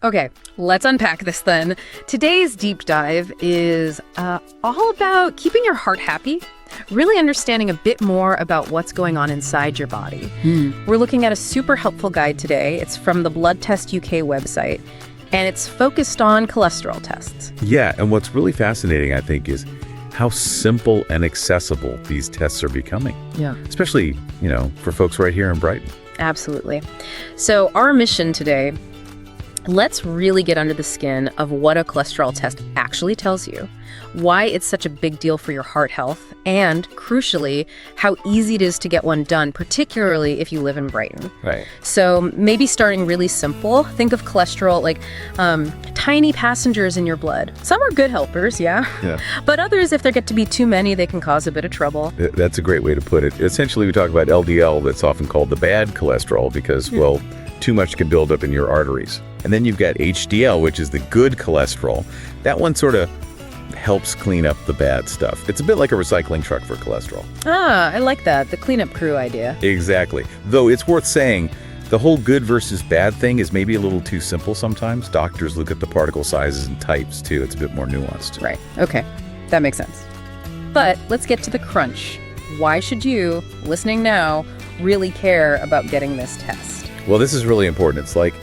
Okay, let's unpack this then. Today's deep dive is all about keeping your heart happy, really understanding a bit more about what's going on inside your body. We're looking at a super helpful guide today. It's from the Blood Test UK website, and it's focused on cholesterol tests. Yeah, and what's really fascinating, I think, is how simple and accessible these tests are becoming. Yeah. Especially, for folks right here in Brighton. Absolutely. So our mission today, let's really get under the skin of what a cholesterol test actually tells you, why it's such a big deal for your heart health, and crucially, how easy it is to get one done, particularly if you live in Brighton. Right. So maybe starting really simple, think of cholesterol like tiny passengers in your blood. Some are good helpers, yeah. But others, if there get to be too many, they can cause a bit of trouble. That's a great way to put it. Essentially, we talk about LDL, that's often called the bad cholesterol because, well, too much can build up in your arteries. And then you've got HDL, which is the good cholesterol. That one sort of helps clean up the bad stuff. It's a bit like a recycling truck for cholesterol. Ah, I like that. The cleanup crew idea. Exactly. Though it's worth saying, the whole good versus bad thing is maybe a little too simple sometimes. Doctors look at the particle sizes and types, too. It's a bit more nuanced. Right. Okay. That makes sense. But let's get to the crunch. Why should you, listening now, really care about getting this test? Well, this is really important. It's like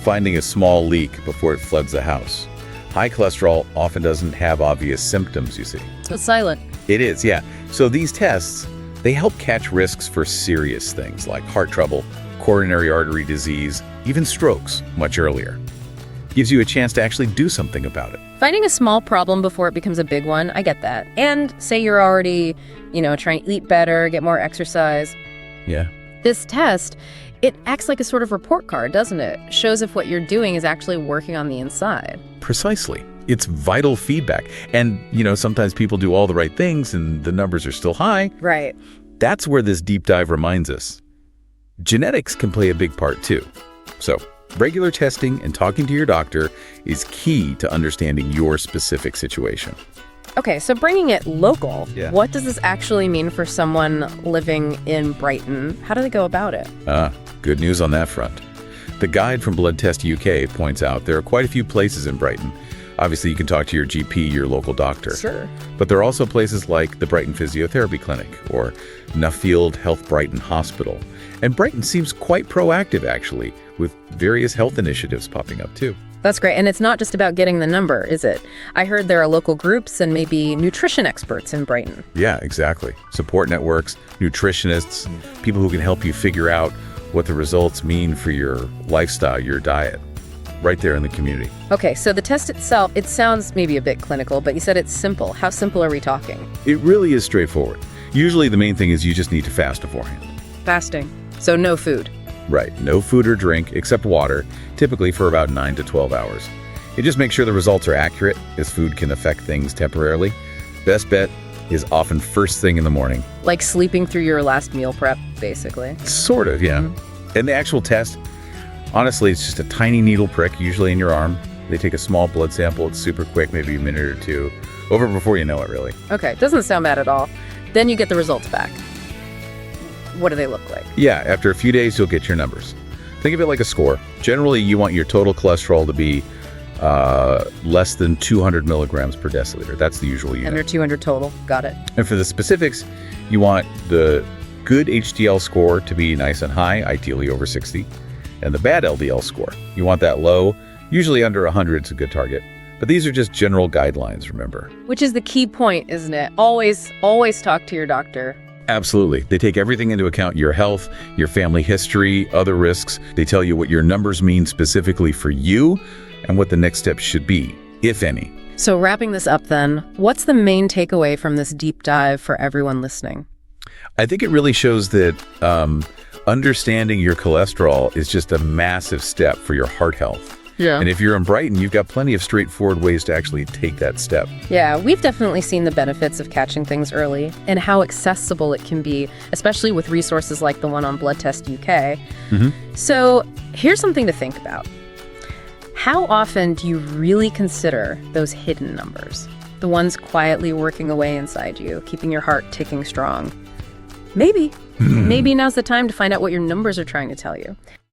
finding a small leak before it floods the house. High cholesterol often doesn't have obvious symptoms, you see. It's silent. It is, yeah. So these tests, they help catch risks for serious things like heart trouble, coronary artery disease, even strokes much earlier. Gives you a chance to actually do something about it. Finding a small problem before it becomes a big one, I get that. And say you're already, trying to eat better, get more exercise. Yeah. This test, it acts like a sort of report card, doesn't it? Shows if what you're doing is actually working on the inside. Precisely. It's vital feedback. And, sometimes people do all the right things and the numbers are still high. Right. That's where this deep dive reminds us. Genetics can play a big part too. So, regular testing and talking to your doctor is key to understanding your specific situation. Okay, so bringing it local, Yeah. What does this actually mean for someone living in Brighton? How do they go about it? Good news on that front. The guide from Blood Test UK points out there are quite a few places in Brighton. Obviously, you can talk to your GP, your local doctor. Sure. But there are also places like the Brighton Physiotherapy Clinic or Nuffield Health Brighton Hospital. And Brighton seems quite proactive, actually, with various health initiatives popping up, too. That's great. And it's not just about getting the number, is it? I heard there are local groups and maybe nutrition experts in Brighton. Yeah, exactly. Support networks, nutritionists, people who can help you figure out what the results mean for your lifestyle, your diet, right there in the community. Okay, so the test itself, it sounds maybe a bit clinical, but you said it's simple. How simple are we talking? It really is straightforward. Usually the main thing is you just need to fast beforehand. Fasting. So no food. Right, no food or drink except water, typically for about 9 to 12 hours. You just make sure the results are accurate, as food can affect things temporarily. Best bet is often first thing in the morning. Like sleeping through your last meal prep, basically. Sort of, yeah. And the actual test, honestly, it's just a tiny needle prick, usually in your arm. They take a small blood sample. It's super quick, maybe a minute or two. Over before you know it, really. Okay, doesn't sound bad at all. Then you get the results back. What do they look like? Yeah, after a few days, you'll get your numbers. Think of it like a score. Generally, you want your total cholesterol to be less than 200 milligrams per deciliter. That's the usual unit. Under 200 total. Got it. And for the specifics, you want the good HDL score to be nice and high, ideally over 60, and the bad LDL score. You want that low, usually under 100 is a good target. But these are just general guidelines, remember. Which is the key point, isn't it? Always talk to your doctor. Absolutely. They take everything into account, your health, your family history, other risks. They tell you what your numbers mean specifically for you and what the next steps should be, if any. So wrapping this up then, what's the main takeaway from this deep dive for everyone listening? I think it really shows that understanding your cholesterol is just a massive step for your heart health. Yeah. And if you're in Brighton, you've got plenty of straightforward ways to actually take that step. Yeah, we've definitely seen the benefits of catching things early and how accessible it can be, especially with resources like the one on Blood Test UK. So here's something to think about. How often do you really consider those hidden numbers? The ones quietly working away inside you, keeping your heart ticking strong? Maybe now's the time to find out what your numbers are trying to tell you.